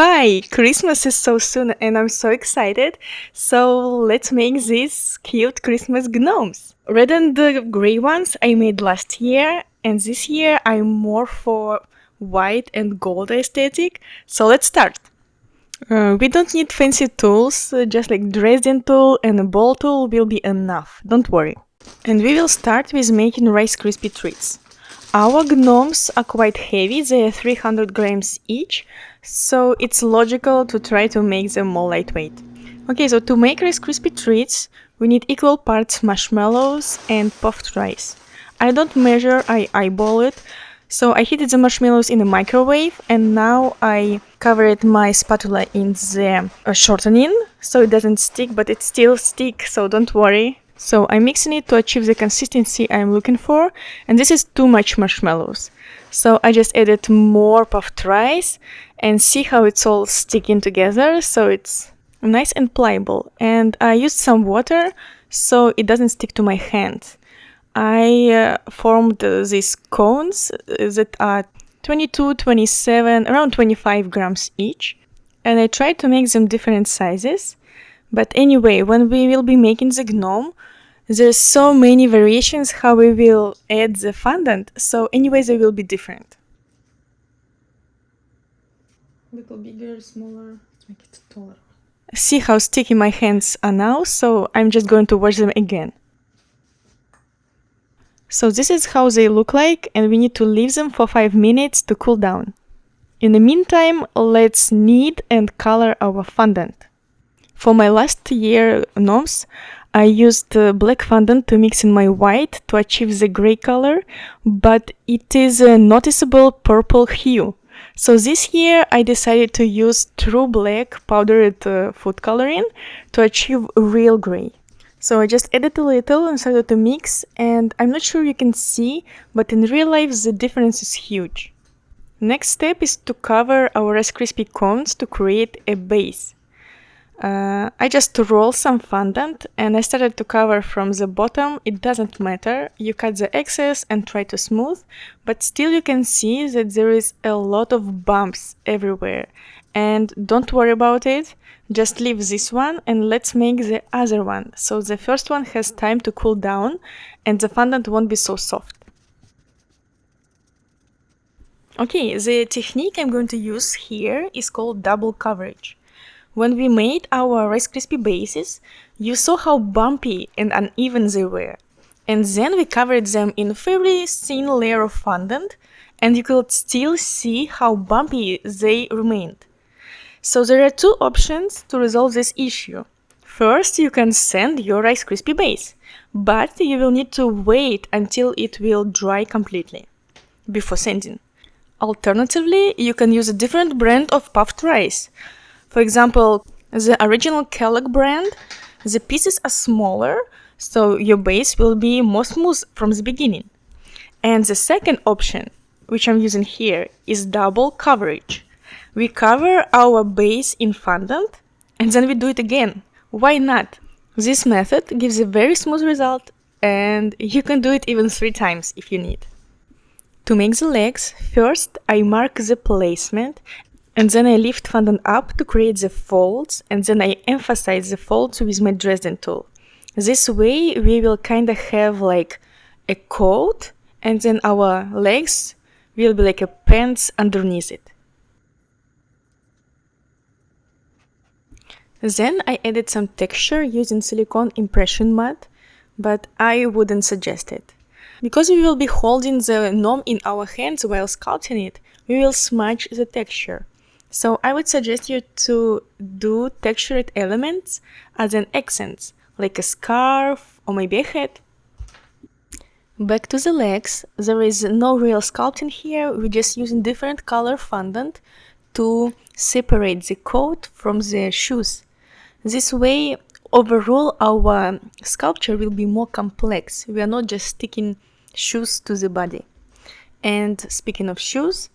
Hi! Christmas is so soon and I'm so excited. So let's make these cute Christmas gnomes. Red and the gray ones I made last year, and this year I'm more for white and gold aesthetic. So let's start. We don't need fancy tools, just like Dresden tool and a ball tool will be enough, don't worry. And we will start with making Rice Krispie treats. Our gnomes are quite heavy, they are 300 grams each, so it's logical to try to make them more lightweight. Okay, so to make Rice Krispie treats, we need equal parts marshmallows and puffed rice. I don't measure, I eyeball it. So I heated the marshmallows in the microwave, and now I covered my spatula in the shortening, so it doesn't stick, but it still sticks, so don't worry. So I'm mixing it to achieve the consistency I'm looking for, and this is too much marshmallows. So I just added more puffed rice and see how it's all sticking together, so it's nice and pliable. And I used some water so it doesn't stick to my hand. I formed these cones that are 22, 27, around 25 grams each, and I tried to make them different sizes. But anyway, when we will be making the gnome, there's so many variations how we will add the fondant, so anyway they will be different. Little bigger, smaller, let's make it taller. See how sticky my hands are now, so I'm just going to wash them again. So this is how they look like, and we need to leave them for 5 minutes to cool down. In the meantime, let's knead and color our fondant. For my last year gnomes, I used black fondant to mix in my white to achieve the gray color, but it is a noticeable purple hue. So this year I decided to use true black powdered food coloring to achieve real gray. So I just added a little and started to mix, and I'm not sure you can see, but in real life the difference is huge. Next step is to cover our Rice Krispie cones to create a base. I just roll some fondant and I started to cover from the bottom. It doesn't matter, you cut the excess and try to smooth, but still you can see that there is a lot of bumps everywhere. And don't worry about it, just leave this one and let's make the other one. So the first one has time to cool down and the fondant won't be so soft. Okay, the technique I'm going to use here is called double coverage. When we made our Rice Krispie bases, you saw how bumpy and uneven they were. And then we covered them in a fairly thin layer of fondant, and you could still see how bumpy they remained. So there are two options to resolve this issue. First, you can sand your Rice Krispie base, but you will need to wait until it will dry completely before sanding. Alternatively, you can use a different brand of puffed rice. For example, the original Kellogg brand, the pieces are smaller, so your base will be more smooth from the beginning. And the second option, which I'm using here, is double coverage. We cover our base in fondant, and then we do it again. Why not? This method gives a very smooth result, and you can do it even 3 times if you need. To make the legs, first I mark the placement, and then I lift fondant up to create the folds, and then I emphasize the folds with my Dresden tool. This way we will kinda have like a coat, and then our legs will be like a pants underneath it. Then I added some texture using silicone impression mud, but I wouldn't suggest it. Because we will be holding the gnome in our hands while sculpting it, we will smudge the texture. So I would suggest you to do textured elements as an accent, like a scarf or maybe a hat. Back to the legs, there is no real sculpting here, we're just using different color fondant to separate the coat from the shoes. This way, overall, our sculpture will be more complex. We are not just sticking shoes to the body. And speaking of shoes,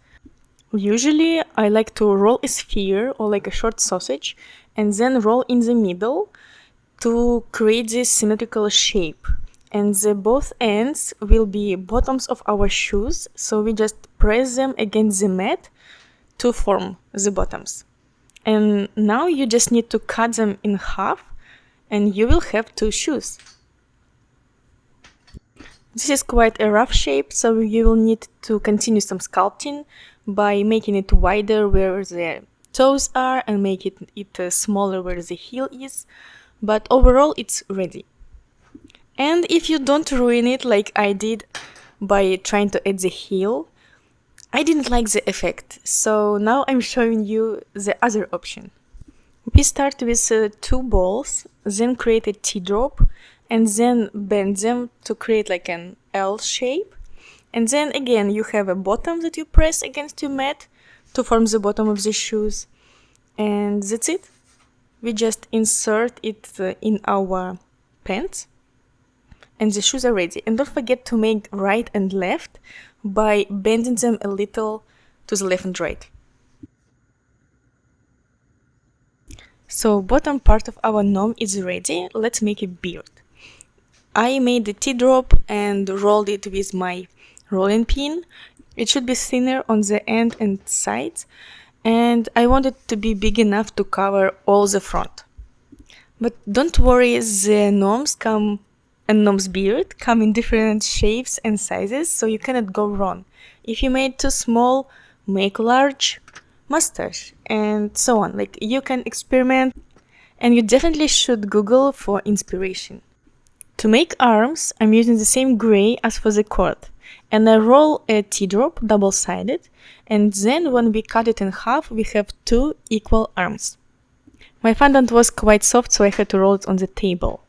usually I like to roll a sphere or like a short sausage and then roll in the middle to create this symmetrical shape. And the both ends will be bottoms of our shoes, so we just press them against the mat to form the bottoms. And now you just need to cut them in half and you will have two shoes. This is quite a rough shape, so you will need to continue some sculpting by making it wider where the toes are and make it smaller where the heel is. But overall, it's ready. And if you don't ruin it like I did by trying to add the heel, I didn't like the effect, so now I'm showing you the other option. We start with two balls, then create a teardrop, and then bend them to create like an L shape. And then again you have a bottom that you press against your mat to form the bottom of the shoes. And that's it. We just insert it in our pants and the shoes are ready. And don't forget to make right and left by bending them a little to the left and right. So bottom part of our gnome is ready. Let's make a beard. I made the teardrop and rolled it with my rolling pin. It should be thinner on the end and sides, and I want it to be big enough to cover all the front. But don't worry, the gnomes come and gnome's beard come in different shapes and sizes, so you cannot go wrong. If you made too small, make large, mustache, and so on. Like, you can experiment, and you definitely should Google for inspiration. To make arms, I'm using the same gray as for the cord, and I roll a teardrop double-sided, and then when we cut it in half, we have two equal arms. My fondant was quite soft, so I had to roll it on the table.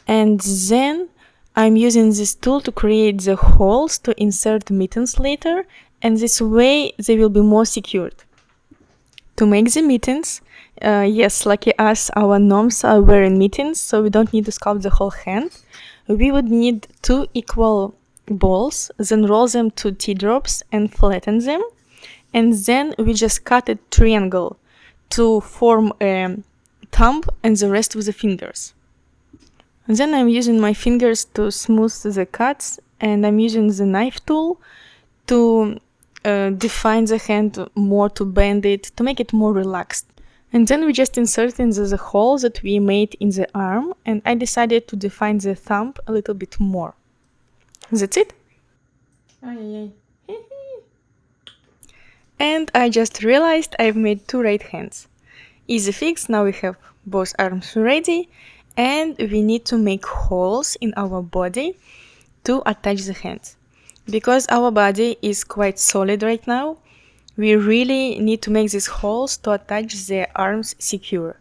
And then I'm using this tool to create the holes to insert mittens later, and this way they will be more secured. To make the mittens, yes, lucky us, our gnomes are wearing mittens, so we don't need to sculpt the whole hand. We would need two equal balls, then roll them to teardrops and flatten them, and then we just cut a triangle to form a thumb and the rest with the fingers. And then I'm using my fingers to smooth the cuts, and I'm using the knife tool to define the hand more, to bend it, to make it more relaxed. And then we just insert in the hole that we made in the arm, and I decided to define the thumb a little bit more. That's it. And I just realized I've made two right hands. Easy fix, now we have both arms ready, and we need to make holes in our body to attach the hands. Because our body is quite solid right now, we really need to make these holes to attach the arms secure.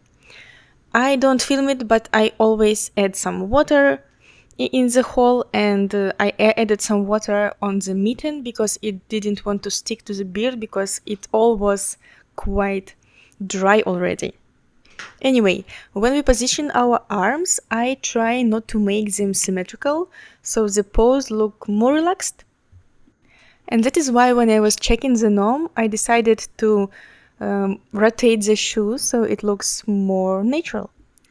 I don't film it, but I always add some water in the hole, and I added some water on the mitten because it didn't want to stick to the beard because it all was quite dry already. Anyway, when we position our arms, I try not to make them symmetrical, so the pose look more relaxed. And that is why when I was checking the gnome, I decided to rotate the shoes so it looks more natural.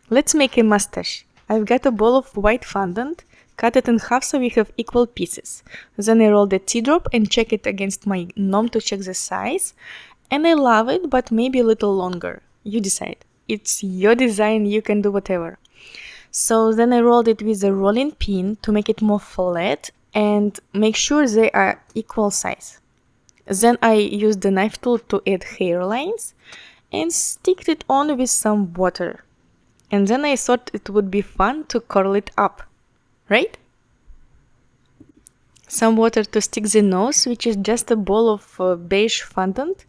Let's make a mustache. I've got a ball of white fondant, cut it in half so we have equal pieces. Then I roll the teardrop and check it against my gnome to check the size. And I love it, but maybe a little longer. You decide. It's your design, you can do whatever. So then I rolled it with a rolling pin to make it more flat and make sure they are equal size. Then I used the knife tool to add hairlines and stick it on with some water. And then I thought it would be fun to curl it up, right? Some water to stick the nose, which is just a ball of beige fondant,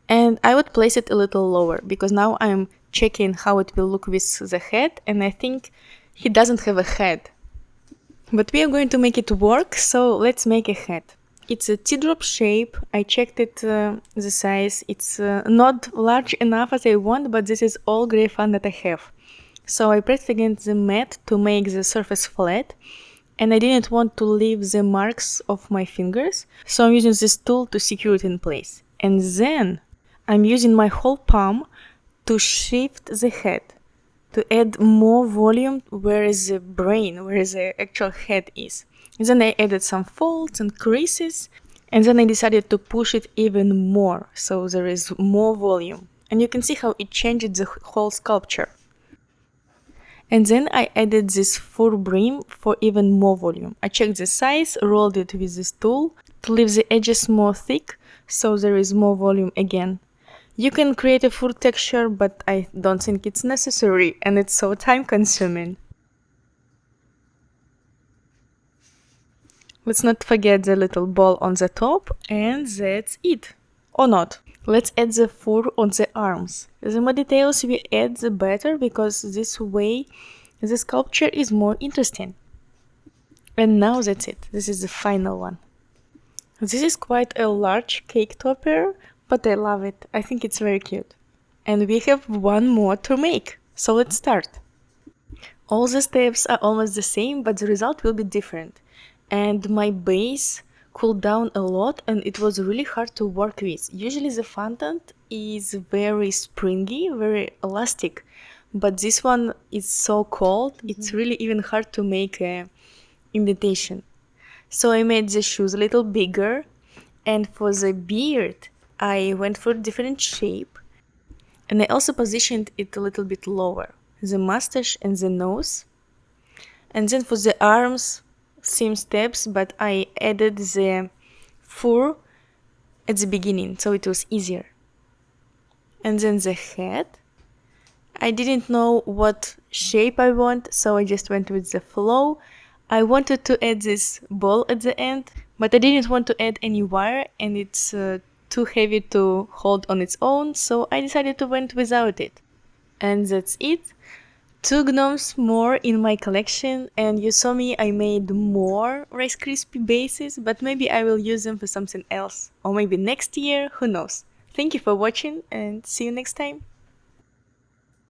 and I would place it a little lower because now I'm checking how it will look with the head, and I think he doesn't have a head. But we are going to make it work, so let's make a head. It's a teardrop shape. I checked it, the size. It's not large enough as I want, but this is all gray fun that I have. So I pressed against the mat to make the surface flat, and I didn't want to leave the marks of my fingers, so I'm using this tool to secure it in place. And then I'm using my whole palm to shift the head, to add more volume where is the brain, where the actual head is. And then I added some folds and creases, and then I decided to push it even more, so there is more volume. And you can see how it changed the whole sculpture. And then I added this fur brim for even more volume. I checked the size, rolled it with this tool to leave the edges more thick, so there is more volume again. You can create a fur texture, but I don't think it's necessary, and it's so time consuming. Let's not forget the little ball on the top, and that's it. Or not. Let's add the fur on the arms. The more details we add, the better, because this way the sculpture is more interesting. And now that's it. This is the final one. This is quite a large cake topper, but I love it. I think it's very cute. And we have one more to make. So let's start. All the steps are almost the same, but the result will be different. And my base cooled down a lot and it was really hard to work with. Usually the fondant is very springy, very elastic, but this one is so cold, it's really even hard to make a indentation. So I made the shoes a little bigger, and for the beard I went for a different shape, and I also positioned it a little bit lower, the mustache and the nose. And then for the arms, same steps, but I added the fur at the beginning, so it was easier. And then the head, I didn't know what shape I want, so I just went with the flow. I wanted to add this ball at the end, but I didn't want to add any wire, and it's too heavy to hold on its own, so I decided to went without it. And that's it. 2 gnomes more in my collection, and you saw me, I made more Rice Krispie bases, but maybe I will use them for something else. Or maybe next year, who knows. Thank you for watching, and see you next time.